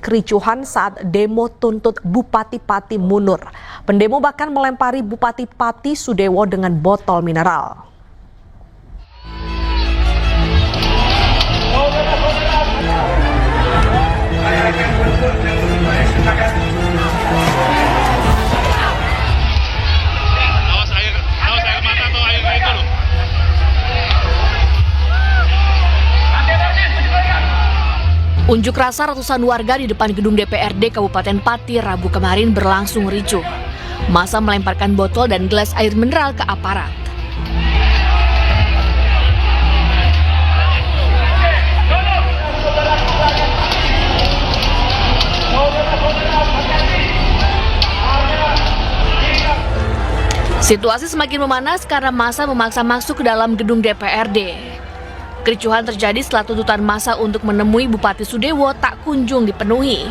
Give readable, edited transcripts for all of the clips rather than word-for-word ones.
kericuhan saat demo tuntut Bupati Pati mundur. Pendemo bahkan melempari Bupati Pati Sudewo dengan botol mineral. Unjuk rasa ratusan warga di depan gedung DPRD Kabupaten Pati Rabu kemarin berlangsung ricuh. Massa melemparkan botol dan gelas air mineral ke aparat. Situasi semakin memanas karena massa memaksa masuk ke dalam gedung DPRD. Kericuhan terjadi setelah tuntutan massa untuk menemui Bupati Sudewo tak kunjung dipenuhi.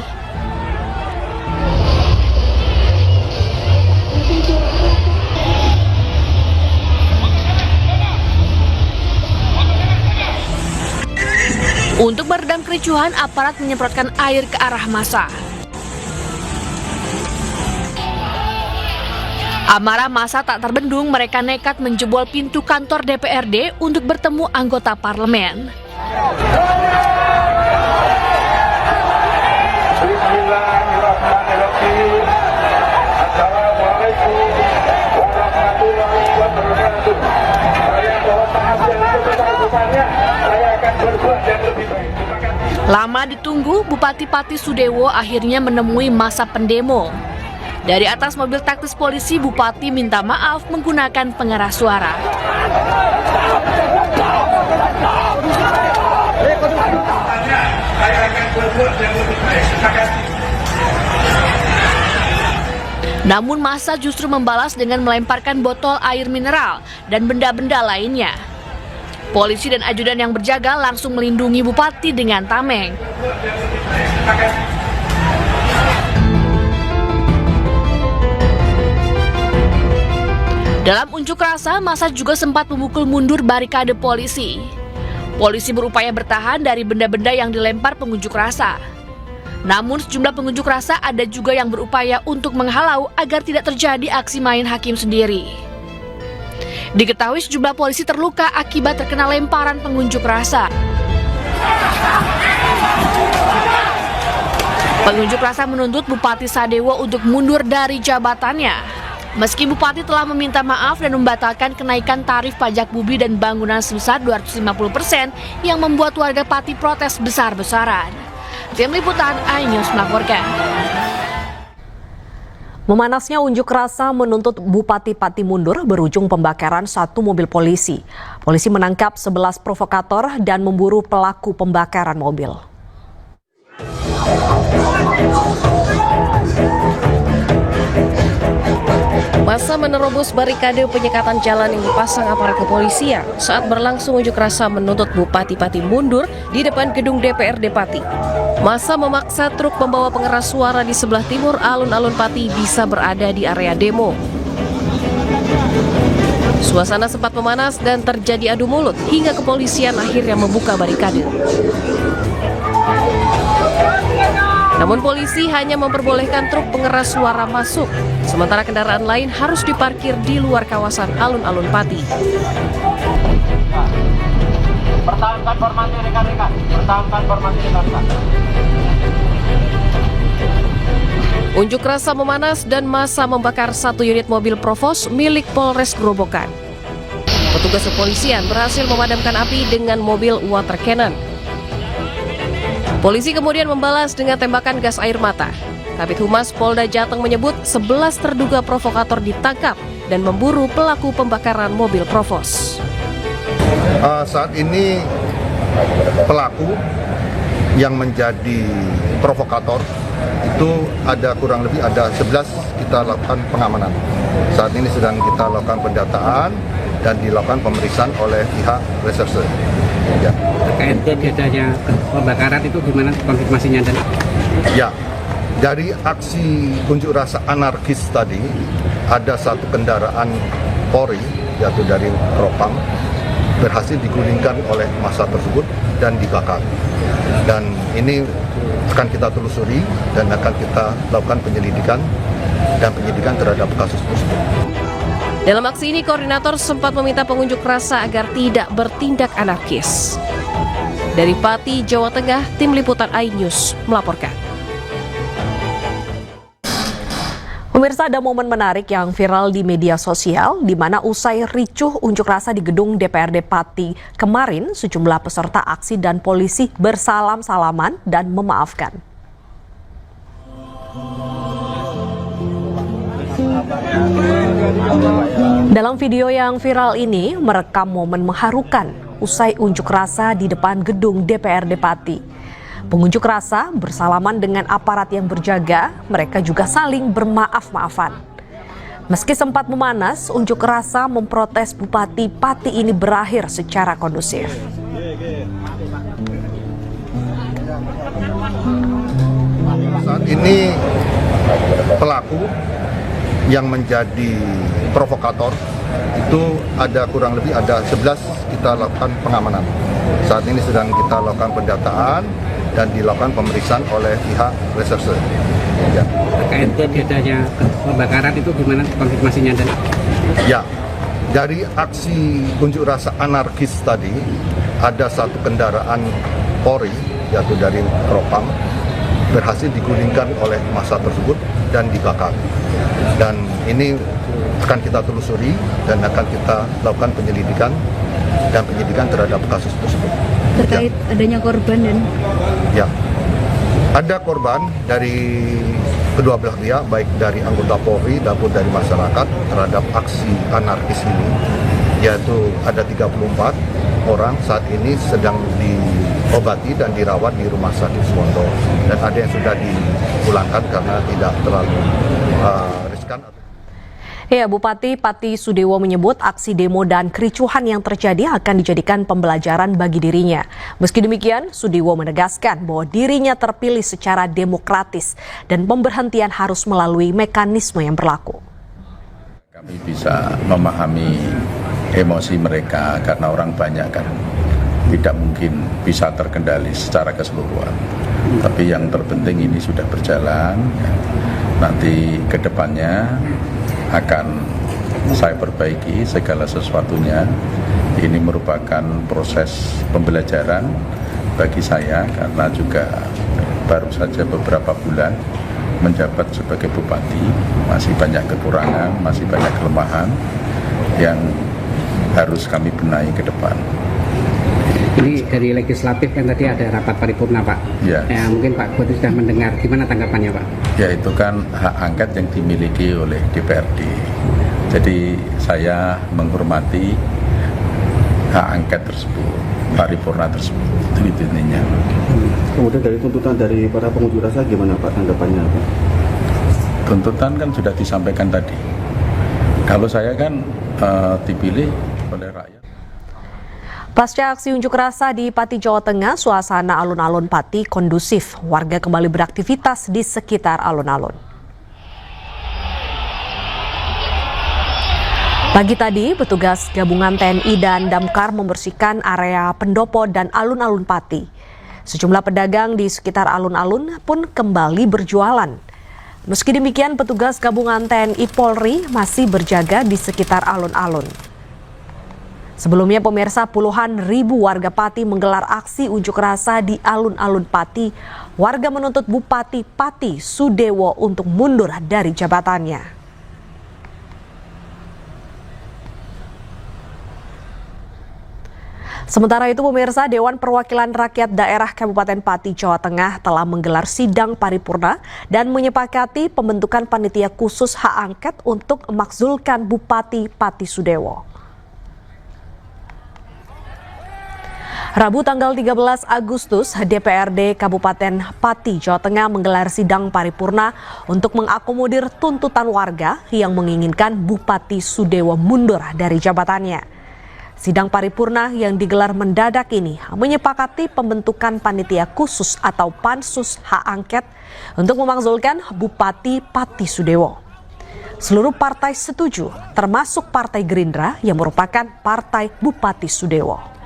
Untuk meredam kericuhan, aparat menyemprotkan air ke arah massa. Amarah massa tak terbendung, mereka nekat menjebol pintu kantor DPRD untuk bertemu anggota parlemen. Lama ditunggu, Bupati Pati Sudewo akhirnya menemui massa pendemo. Dari atas mobil taktis polisi, Bupati minta maaf menggunakan pengeras suara. Namun massa justru membalas dengan melemparkan botol air mineral dan benda-benda lainnya. Polisi dan ajudan yang berjaga langsung melindungi Bupati dengan tameng. Dalam unjuk rasa, massa juga sempat memukul mundur barikade polisi. Polisi berupaya bertahan dari benda-benda yang dilempar pengunjuk rasa. Namun sejumlah pengunjuk rasa ada juga yang berupaya untuk menghalau agar tidak terjadi aksi main hakim sendiri. Diketahui sejumlah polisi terluka akibat terkena lemparan pengunjuk rasa. Pengunjuk rasa menuntut Bupati Sudewo untuk mundur dari jabatannya. Meski Bupati telah meminta maaf dan membatalkan kenaikan tarif pajak bumi dan bangunan sebesar 250% yang membuat warga Pati protes besar-besaran. Tim Liputan iNews melaporkan. Memanasnya unjuk rasa menuntut Bupati Pati mundur berujung pembakaran satu mobil polisi. Polisi menangkap 11 provokator dan memburu pelaku pembakaran mobil. Massa menerobos barikade penyekatan jalan yang dipasang aparat kepolisian saat berlangsung unjuk rasa menuntut Bupati Pati mundur di depan gedung DPRD Pati. Massa memaksa truk membawa pengeras suara di sebelah timur alun-alun Pati bisa berada di area demo. Suasana sempat memanas dan terjadi adu mulut hingga kepolisian akhirnya membuka barikade. Namun polisi hanya memperbolehkan truk pengeras suara masuk, sementara kendaraan lain harus diparkir di luar kawasan alun-alun Pati. Pertahankan formasi rekan-rekan. Pertahankan formasi rekan-rekan. Unjuk rasa memanas dan massa membakar satu unit mobil Provos milik Polres Grobogan. Petugas kepolisian berhasil memadamkan api dengan mobil water cannon. Polisi kemudian membalas dengan tembakan gas air mata. Kabid Humas Polda Jateng menyebut 11 terduga provokator ditangkap dan memburu pelaku pembakaran mobil Provos. Saat ini pelaku yang menjadi provokator itu ada kurang lebih 11 kita lakukan pengamanan. Saat ini sedang kita lakukan pendataan dan dilakukan pemeriksaan oleh pihak reserse. Ya. Terkait adanya pembakaran itu gimana konfirmasinya tadi? Ya, dari aksi unjuk rasa anarkis tadi ada satu kendaraan Polri yaitu dari Propam berhasil digulingkan oleh massa tersebut dan dibakar. Dan ini akan kita telusuri dan akan kita lakukan penyelidikan dan penyidikan terhadap kasus tersebut. Dalam aksi ini, koordinator sempat meminta pengunjuk rasa agar tidak bertindak anarkis. Dari Pati, Jawa Tengah, Tim Liputan iNews melaporkan. Pemirsa, ada momen menarik yang viral di media sosial, di mana usai ricuh unjuk rasa di gedung DPRD Pati kemarin, sejumlah peserta aksi dan polisi bersalam-salaman dan memaafkan. Dalam video yang viral ini merekam momen mengharukan usai unjuk rasa di depan gedung DPRD Pati. Pengunjuk rasa bersalaman dengan aparat yang berjaga, mereka juga saling bermaaf-maafan. Meski sempat memanas, unjuk rasa memprotes Bupati Pati ini berakhir secara kondusif. Saat ini pelaku yang menjadi provokator itu ada kurang lebih ada 11 kita lakukan pengamanan. Saat ini sedang kita lakukan pendataan dan dilakukan pemeriksaan oleh pihak reserse. Ya. Terkait adanya pembakaran itu gimana konfirmasinya dan? Ya, dari aksi unjuk rasa anarkis tadi ada satu kendaraan Polri yaitu dari Propam berhasil digulingkan oleh massa tersebut dan dibakar. Dan ini akan kita telusuri dan akan kita lakukan penyelidikan dan penyidikan terhadap kasus tersebut. Terkait adanya korban dan? Ya, ada korban dari kedua belah pihak, baik dari anggota Polri maupun dari masyarakat terhadap aksi anarkis ini, yaitu ada 34 orang saat ini sedang diobati dan dirawat di Rumah Sakit Suwondo, dan ada yang sudah dipulangkan karena tidak terlalu riskan. Ya, Bupati Pati Sudewo menyebut aksi demo dan kericuhan yang terjadi akan dijadikan pembelajaran bagi dirinya. Meski demikian, Sudewo menegaskan bahwa dirinya terpilih secara demokratis dan pemberhentian harus melalui mekanisme yang berlaku. Kami bisa memahami emosi mereka karena orang banyak kan tidak mungkin bisa terkendali secara keseluruhan. Tapi yang terpenting ini sudah berjalan, nanti ke depannya akan saya perbaiki segala sesuatunya. Ini merupakan proses pembelajaran bagi saya karena juga baru saja beberapa bulan menjabat sebagai bupati, masih banyak kekurangan, masih banyak kelemahan yang harus kami benahi ke depan. Ini dari legislatif kan tadi ada rapat paripurna Pak. Ya. Mungkin Pak Bupati sudah mendengar, gimana tanggapannya Pak? Ya, itu kan hak angket yang dimiliki oleh DPRD. Jadi saya menghormati hak angket tersebut, paripurna tersebut. Itu intinya. Kemudian dari tuntutan dari para pengunjuk rasa gimana Pak tanggapannya Pak? Tuntutan kan sudah disampaikan tadi. Kalau saya kan dipilih oleh rakyat. Pasca aksi unjuk rasa di Pati, Jawa Tengah, suasana alun-alun Pati kondusif. Warga kembali beraktivitas di sekitar alun-alun. Pagi tadi, petugas gabungan TNI dan Damkar membersihkan area pendopo dan alun-alun Pati. Sejumlah pedagang di sekitar alun-alun pun kembali berjualan. Meski demikian, petugas gabungan TNI Polri masih berjaga di sekitar alun-alun. Sebelumnya, pemirsa, puluhan ribu warga Pati menggelar aksi unjuk rasa di alun-alun Pati. Warga menuntut Bupati Pati Sudewo untuk mundur dari jabatannya. Sementara itu, pemirsa, Dewan Perwakilan Rakyat Daerah Kabupaten Pati, Jawa Tengah telah menggelar sidang paripurna dan menyepakati pembentukan panitia khusus hak angket untuk memakzulkan Bupati Pati Sudewo. Rabu tanggal 13 Agustus, DPRD Kabupaten Pati, Jawa Tengah menggelar sidang paripurna untuk mengakomodir tuntutan warga yang menginginkan Bupati Sudewo mundur dari jabatannya. Sidang paripurna yang digelar mendadak ini menyepakati pembentukan panitia khusus atau pansus hak angket untuk memakzulkan Bupati Pati Sudewo. Seluruh partai setuju, termasuk Partai Gerindra yang merupakan partai Bupati Sudewo.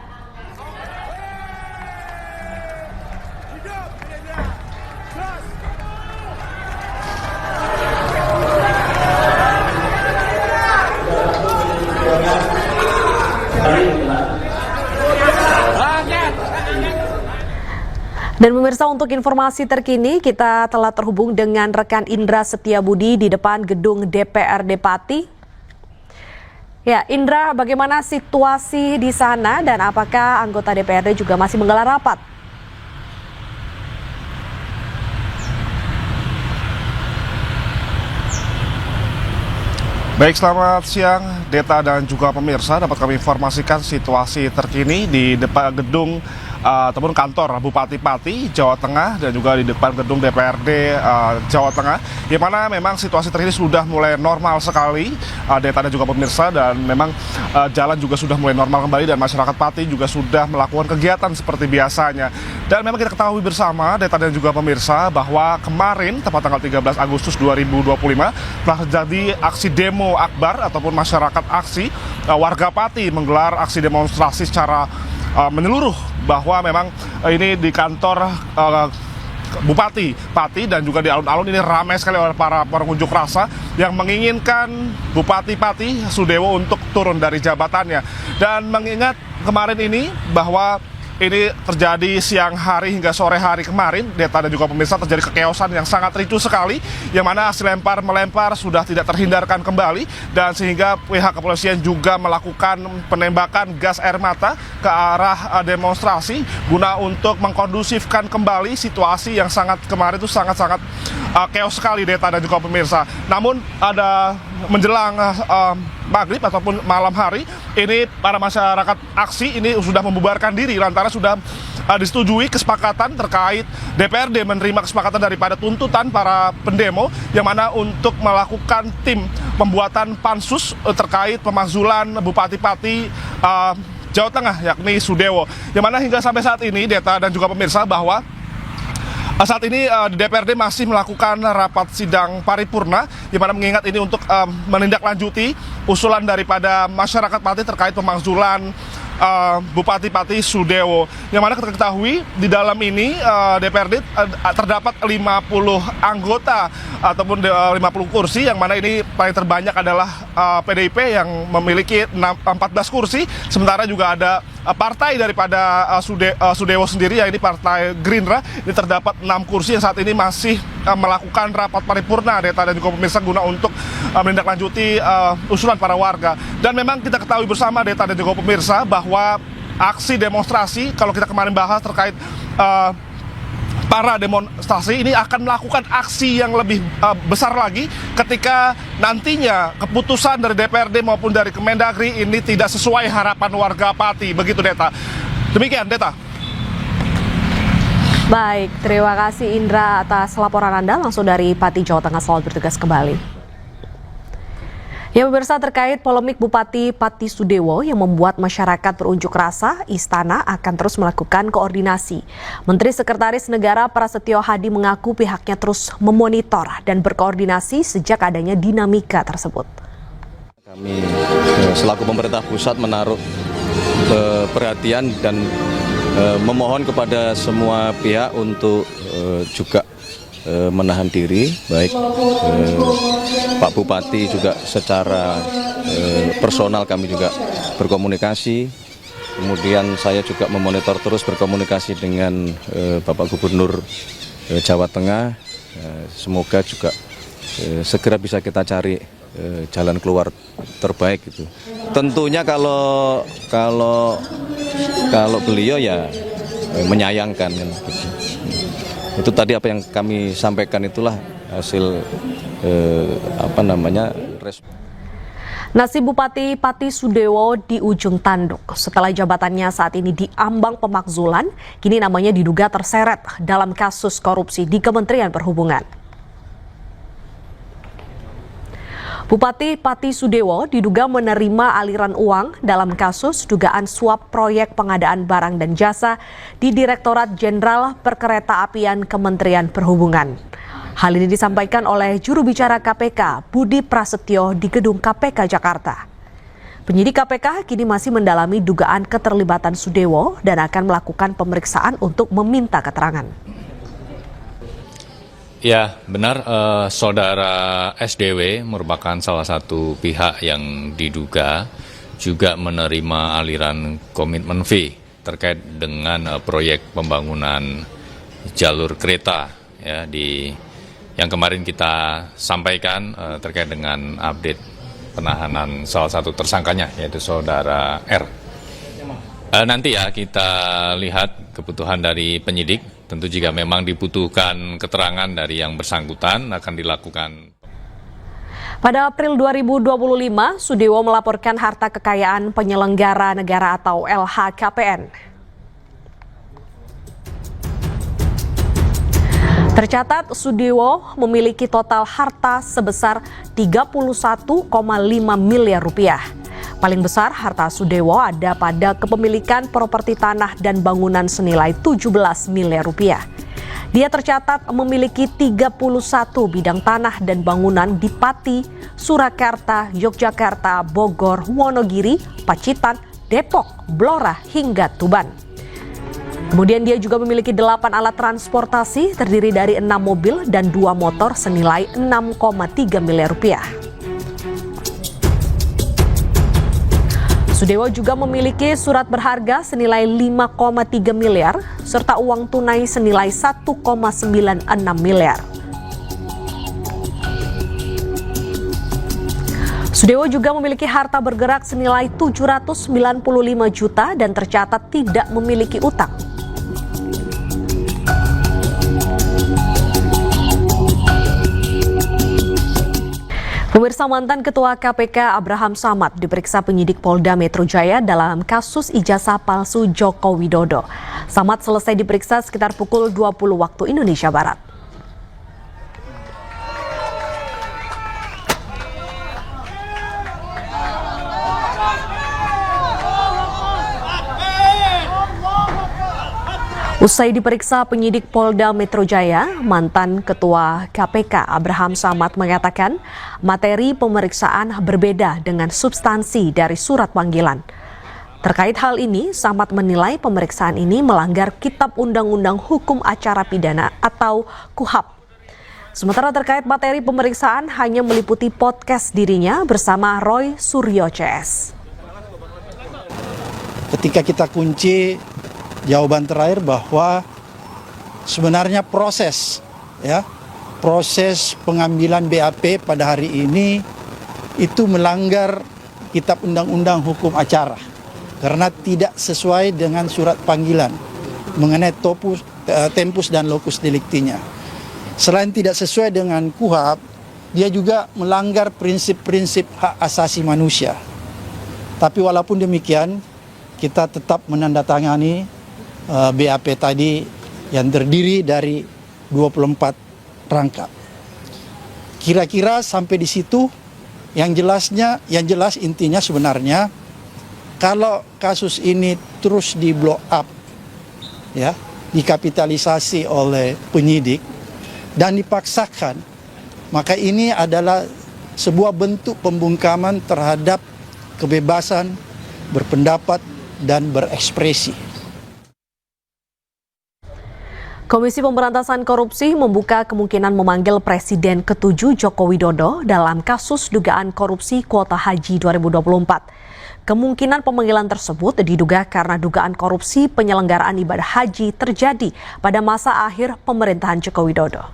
Dan pemirsa, untuk informasi terkini kita telah terhubung dengan rekan Indra Setiabudi di depan gedung DPRD Pati. Ya, Indra, bagaimana situasi di sana dan apakah anggota DPRD juga masih menggelar rapat? Baik, selamat siang Deta dan juga pemirsa. Dapat kami informasikan situasi terkini di depan gedung ataupun kantor Bupati Pati, Jawa Tengah, dan juga di depan gedung DPRD Jawa Tengah, di mana memang situasi terkini sudah mulai normal sekali, Deta dan juga pemirsa, dan memang jalan juga sudah mulai normal kembali dan masyarakat Pati juga sudah melakukan kegiatan seperti biasanya. Dan memang kita ketahui bersama, Deta dan juga pemirsa, bahwa kemarin, tepat tanggal 13 Agustus 2025, telah terjadi aksi demo akbar ataupun masyarakat aksi, warga Pati menggelar aksi demonstrasi secara menyeluruh, bahwa memang ini di kantor Bupati Pati dan juga di alun-alun ini ramai sekali oleh para pengunjuk rasa yang menginginkan Bupati Pati Sudewo untuk turun dari jabatannya. Dan mengingat kemarin ini bahwa ini terjadi siang hari hingga sore hari kemarin, Deta dan juga pemirsa, terjadi kekeosan yang sangat ricu sekali, yang mana aksi lempar-melempar sudah tidak terhindarkan kembali, dan sehingga pihak kepolisian juga melakukan penembakan gas air mata ke arah demonstrasi guna untuk mengkondusifkan kembali situasi yang kemarin itu sangat-sangat keos sekali, Deta dan juga pemirsa. Namun ada menjelang maghrib ataupun malam hari ini, para masyarakat aksi ini sudah membubarkan diri lantaran sudah disetujui kesepakatan terkait DPRD menerima kesepakatan daripada tuntutan para pendemo, yang mana untuk melakukan tim pembuatan pansus terkait pemakzulan Bupati Pati Jawa Tengah, yakni Sudewo, yang mana hingga sampai saat ini, Deta dan juga pemirsa, bahwa saat ini DPRD masih melakukan rapat sidang paripurna, di mana mengingat ini untuk menindaklanjuti usulan daripada masyarakat Pati terkait pemakzulan Bupati Pati Sudewo, yang mana kita ketahui di dalam ini DPRD terdapat 50 anggota ataupun 50 kursi, yang mana ini paling terbanyak adalah PDIP yang memiliki 14 kursi, sementara juga ada partai daripada Sudewo sendiri, yaitu Partai Gerindra, ini terdapat 6 kursi yang saat ini masih melakukan rapat paripurna, Deta dan juga pemirsa, guna untuk menindaklanjuti usulan para warga. Dan memang kita ketahui bersama, Deta dan juga pemirsa, bahwa aksi demonstrasi, kalau kita kemarin bahas terkait para demonstrasi ini akan melakukan aksi yang lebih besar lagi ketika nantinya keputusan dari DPRD maupun dari Kemendagri ini tidak sesuai harapan warga Pati. Begitu, Deta. Demikian, Deta. Baik, terima kasih Indra atas laporan Anda langsung dari Pati, Jawa Tengah. Selamat bertugas kembali. Ya pemirsa, terkait polemik Bupati Pati Sudewo yang membuat masyarakat berunjuk rasa, Istana akan terus melakukan koordinasi. Menteri Sekretaris Negara Prasetyo Hadi mengaku pihaknya terus memonitor dan berkoordinasi sejak adanya dinamika tersebut. Kami selaku pemerintah pusat menaruh perhatian dan memohon kepada semua pihak untuk juga menahan diri, baik Pak Bupati juga secara personal kami juga berkomunikasi, kemudian saya juga memonitor terus berkomunikasi dengan Bapak Gubernur Jawa Tengah, semoga juga segera bisa kita cari jalan keluar terbaik itu. Tentunya kalau beliau ya menyayangkan kan. Itu tadi apa yang kami sampaikan, itulah hasil respon. Nasib Bupati Pati Sudewo di ujung tanduk. Setelah jabatannya saat ini diambang pemakzulan, kini namanya diduga terseret dalam kasus korupsi di Kementerian Perhubungan. Bupati Pati Sudewo diduga menerima aliran uang dalam kasus dugaan suap proyek pengadaan barang dan jasa di Direktorat Jenderal Perkeretaapian Kementerian Perhubungan. Hal ini disampaikan oleh juru bicara KPK Budi Prasetyo di gedung KPK Jakarta. Penyidik KPK kini masih mendalami dugaan keterlibatan Sudewo dan akan melakukan pemeriksaan untuk meminta keterangan. Ya, benar, saudara SDW merupakan salah satu pihak yang diduga juga menerima aliran komitmen fee terkait dengan proyek pembangunan jalur kereta ya yang kemarin kita sampaikan terkait dengan update penahanan salah satu tersangkanya yaitu saudara R. Nanti ya kita lihat kebutuhan dari penyidik, tentu jika memang dibutuhkan keterangan dari yang bersangkutan akan dilakukan. Pada April 2025, Sudewo melaporkan harta kekayaan penyelenggara negara atau LHKPN. Tercatat Sudewo memiliki total harta sebesar 31,5 miliar rupiah. Paling besar harta Sudewo ada pada kepemilikan properti tanah dan bangunan senilai 17 miliar rupiah. Dia tercatat memiliki 31 bidang tanah dan bangunan di Pati, Surakarta, Yogyakarta, Bogor, Wonogiri, Pacitan, Depok, Blora, hingga Tuban. Kemudian dia juga memiliki 8 alat transportasi terdiri dari 6 mobil dan 2 motor senilai 6,3 miliar rupiah. Sudewo juga memiliki surat berharga senilai 5,3 miliar serta uang tunai senilai 1,96 miliar. Sudewo juga memiliki harta bergerak senilai 795 juta dan tercatat tidak memiliki utang. Pemirsa, mantan Ketua KPK Abraham Samad diperiksa penyidik Polda Metro Jaya dalam kasus ijazah palsu Joko Widodo. Samad selesai diperiksa sekitar pukul 20 waktu Indonesia Barat. Usai diperiksa penyidik Polda Metro Jaya, mantan Ketua KPK Abraham Samad mengatakan materi pemeriksaan berbeda dengan substansi dari surat panggilan. Terkait hal ini, Samad menilai pemeriksaan ini melanggar Kitab Undang-Undang Hukum Acara Pidana atau KUHAP. Sementara terkait materi pemeriksaan hanya meliputi podcast dirinya bersama Roy Suryo CS. Ketika kita kunci jawaban terakhir bahwa sebenarnya proses pengambilan BAP pada hari ini itu melanggar Kitab Undang-Undang Hukum Acara karena tidak sesuai dengan surat panggilan mengenai tempus dan locus delictinya. Selain tidak sesuai dengan KUHAP, dia juga melanggar prinsip-prinsip hak asasi manusia. Tapi walaupun demikian, kita tetap menandatangani BAP tadi yang terdiri dari 24 rangkap. Kira-kira sampai di situ yang jelas intinya sebenarnya kalau kasus ini terus di blow up dikapitalisasi oleh penyidik dan dipaksakan, maka ini adalah sebuah bentuk pembungkaman terhadap kebebasan berpendapat dan berekspresi. Komisi Pemberantasan Korupsi membuka kemungkinan memanggil Presiden ke-7 Joko Widodo dalam kasus dugaan korupsi kuota haji 2024. Kemungkinan pemanggilan tersebut diduga karena dugaan korupsi penyelenggaraan ibadah haji terjadi pada masa akhir pemerintahan Joko Widodo.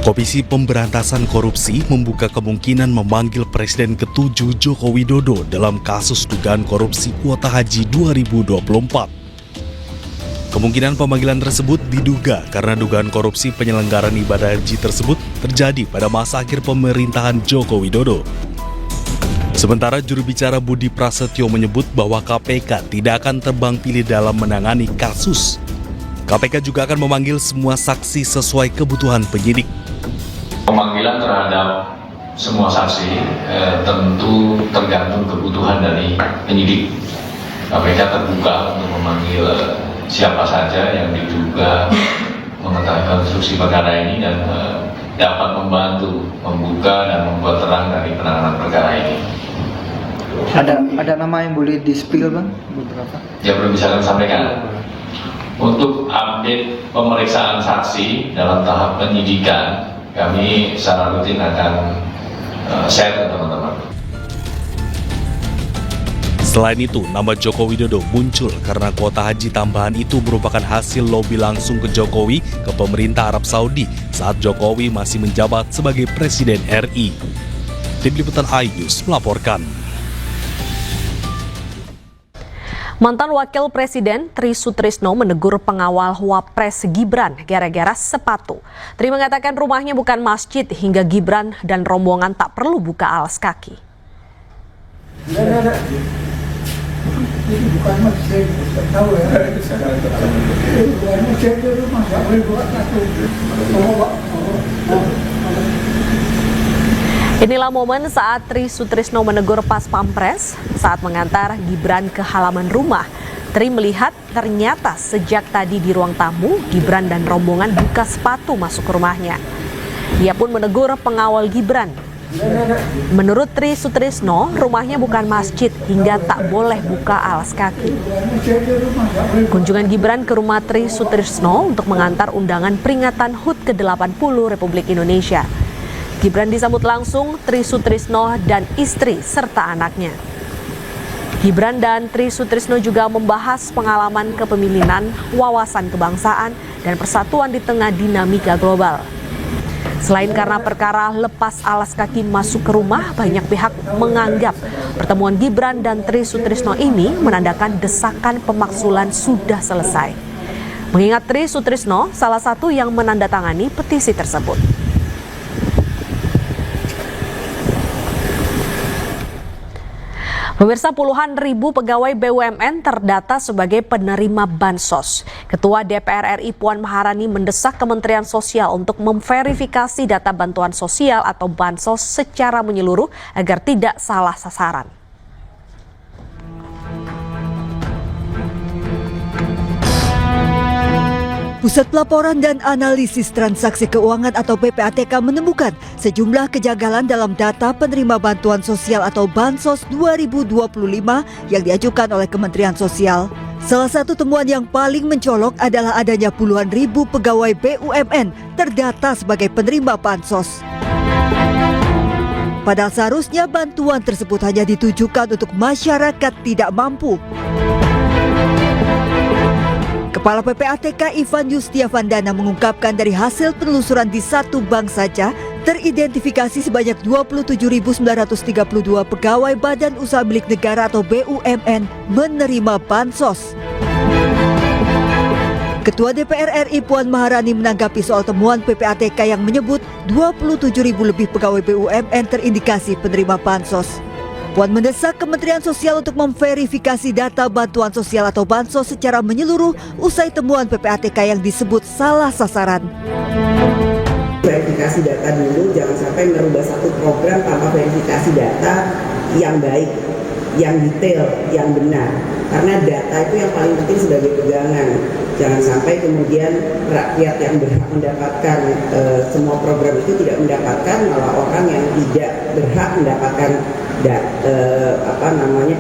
Komisi Pemberantasan Korupsi membuka kemungkinan memanggil Presiden ke-7 Joko Widodo dalam kasus dugaan korupsi kuota haji 2024. Kemungkinan pemanggilan tersebut diduga karena dugaan korupsi penyelenggaraan ibadah haji tersebut terjadi pada masa akhir pemerintahan Joko Widodo. Sementara juru bicara Budi Prasetyo menyebut bahwa KPK tidak akan tebang pilih dalam menangani kasus. KPK juga akan memanggil semua saksi sesuai kebutuhan penyidik. Pemanggilan terhadap semua saksi tentu tergantung kebutuhan dari penyidik. KPK terbuka untuk memanggil siapa saja yang diduga mengetahui konstruksi perkara ini dan dapat membantu membuka dan membuat terang dari penanganan perkara ini. Ada nama yang boleh di-spill, Bang? Beberapa? Ya, belum bisa kami sampaikan. Untuk update pemeriksaan saksi dalam tahap penyidikan, kami secara rutin akan share ke teman-teman. Selain itu, nama Joko Widodo muncul karena kuota haji tambahan itu merupakan hasil lobi langsung ke Jokowi ke pemerintah Arab Saudi saat Jokowi masih menjabat sebagai Presiden RI. Tim Liputan iNews melaporkan. Mantan Wakil Presiden Tri Sutrisno menegur pengawal Wapres Gibran gara-gara sepatu. Tri mengatakan rumahnya bukan masjid hingga Gibran dan rombongan tak perlu buka alas kaki. Ini bukan masjid, tahu ya. Bukan masjid itu rumah, nggak boleh buat satu. Inilah momen saat Tri Sutrisno menegur Pas Pampres saat mengantar Gibran ke halaman rumah. Tri melihat ternyata sejak tadi di ruang tamu, Gibran dan rombongan buka sepatu masuk ke rumahnya. Ia pun menegur pengawal Gibran. Menurut Tri Sutrisno, rumahnya bukan masjid hingga tak boleh buka alas kaki. Kunjungan Gibran ke rumah Tri Sutrisno untuk mengantar undangan peringatan HUT ke-80 Republik Indonesia. Gibran disambut langsung Tri Sutrisno dan istri serta anaknya. Gibran dan Tri Sutrisno juga membahas pengalaman kepemimpinan, wawasan kebangsaan, dan persatuan di tengah dinamika global. Selain karena perkara lepas alas kaki masuk ke rumah, banyak pihak menganggap pertemuan Gibran dan Tri Sutrisno ini menandakan desakan pemaksulan sudah selesai. Mengingat Tri Sutrisno salah satu yang menandatangani petisi tersebut. Pemirsa, puluhan ribu pegawai BUMN terdata sebagai penerima bansos. Ketua DPR RI Puan Maharani mendesak Kementerian Sosial untuk memverifikasi data bantuan sosial atau bansos secara menyeluruh agar tidak salah sasaran. Pusat Pelaporan dan Analisis Transaksi Keuangan atau PPATK menemukan sejumlah kejanggalan dalam data penerima bantuan sosial atau Bansos 2025 yang diajukan oleh Kementerian Sosial. Salah satu temuan yang paling mencolok adalah adanya puluhan ribu pegawai BUMN terdata sebagai penerima Bansos. Padahal seharusnya bantuan tersebut hanya ditujukan untuk masyarakat tidak mampu. Kepala PPATK Ivan Yustiavandana mengungkapkan dari hasil penelusuran di satu bank saja, teridentifikasi sebanyak 27.932 pegawai Badan Usaha Milik Negara atau BUMN menerima bansos. Ketua DPR RI Puan Maharani menanggapi soal temuan PPATK yang menyebut 27.000 lebih pegawai BUMN terindikasi penerima bansos. Puan mendesak Kementerian Sosial untuk memverifikasi data bantuan sosial atau bansos secara menyeluruh usai temuan PPATK yang disebut salah sasaran. Verifikasi data dulu, jangan sampai merubah satu program tanpa verifikasi data yang baik, yang detail, yang benar. Karena data itu yang paling penting sebagai pegangan. Jangan sampai kemudian rakyat yang berhak mendapatkan semua program itu tidak mendapatkan, malah orang yang tidak berhak mendapatkan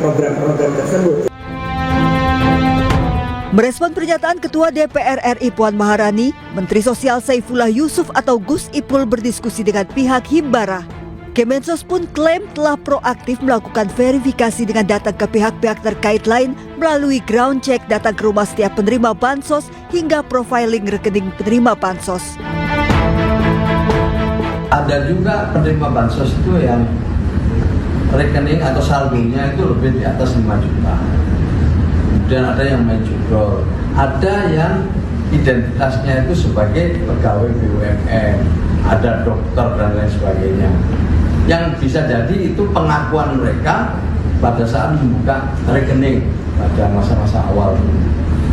program-program tersebut. Merespon pernyataan Ketua DPR RI Puan Maharani, Menteri Sosial Saifullah Yusuf atau Gus Ipul berdiskusi dengan pihak Himbara. Kemensos pun klaim telah proaktif melakukan verifikasi dengan datang ke pihak-pihak terkait lain melalui ground check datang ke rumah setiap penerima bansos hingga profiling rekening penerima bansos. Ada juga penerima bansos itu yang rekening atau saldonya itu lebih di atas 5 juta. Kemudian ada yang main jumroh, ada yang identitasnya itu sebagai pegawai BUMN, ada dokter dan lain sebagainya. Yang bisa jadi itu pengakuan mereka pada saat membuka rekening pada masa-masa awal.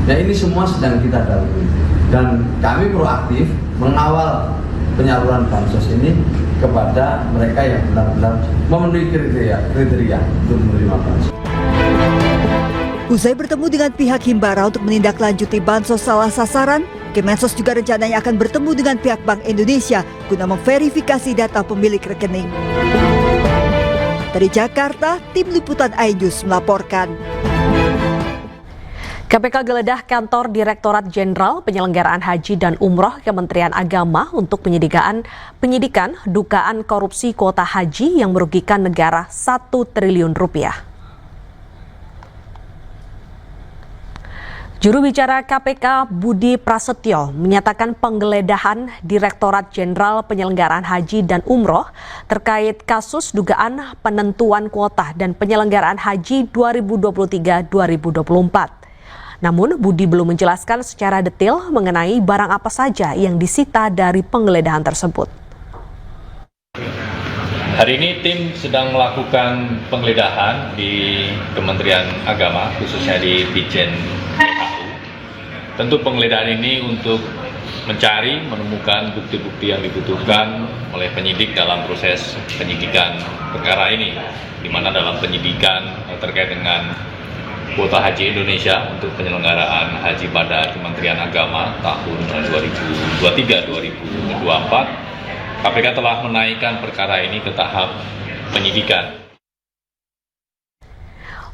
Nah, ini semua sedang kita dalami dan kami proaktif mengawal penyaluran bansos ini kepada mereka yang benar-benar memenuhi kriteria untuk menerima bansos. Usai bertemu dengan pihak Himbara untuk menindaklanjuti bansos salah sasaran, Kemensos juga rencananya akan bertemu dengan pihak Bank Indonesia guna memverifikasi data pemilik rekening. Dari Jakarta, Tim Liputan iNews melaporkan. KPK geledah kantor Direktorat Jenderal Penyelenggaraan Haji dan Umroh Kementerian Agama untuk penyidikan dugaan korupsi kuota haji yang merugikan negara 1 triliun rupiah. Juru bicara KPK Budi Prasetyo menyatakan penggeledahan Direktorat Jenderal Penyelenggaraan Haji dan Umroh terkait kasus dugaan penentuan kuota dan penyelenggaraan haji 2023-2024. Namun Budi belum menjelaskan secara detail mengenai barang apa saja yang disita dari penggeledahan tersebut. Hari ini tim sedang melakukan penggeledahan di Kementerian Agama, khususnya di Ditjen PHU. Tentu penggeledahan ini untuk menemukan bukti-bukti yang dibutuhkan oleh penyidik dalam proses penyidikan perkara ini, di mana dalam penyidikan terkait dengan kuota haji Indonesia untuk penyelenggaraan haji pada Kementerian Agama tahun 2023-2024, KPK telah menaikkan perkara ini ke tahap penyidikan.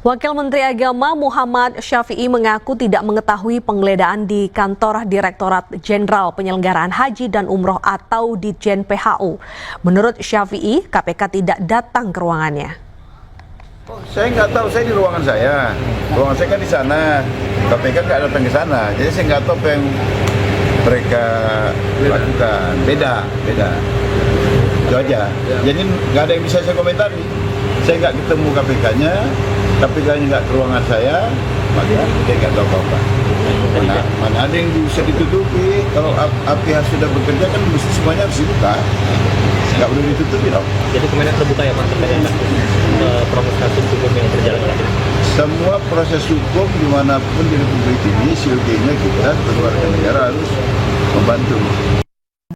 Wakil Menteri Agama Muhammad Syafi'i mengaku tidak mengetahui penggeledahan di kantor Direktorat Jenderal Penyelenggaraan Haji dan Umroh atau Ditjen PHU. Menurut Syafi'i, KPK tidak datang ke ruangannya. Saya nggak tahu, saya di ruangan saya. Ruangan saya kan di sana. KPK nggak datang ke sana. Jadi saya nggak tahu apa yang mereka lakukan. Beda. Itu aja. Jadi nggak ada yang bisa saya komentari. Saya nggak ketemu KPK-nya, KPK-nya nggak ke ruangan saya, maka saya nggak tahu apa-apa. Mana ada yang bisa ditutupi? Kalau pihak sudah bekerja kan mesti semuanya harus dibuka. Nggak boleh ditutupi dong. Jadi kemana terbuka ya Pak terkait dengan proses kasus hukum yang berjalan saat ini? Semua proses hukum dimanapun di Republik ini, silginya kita keluarga negara harus membantu.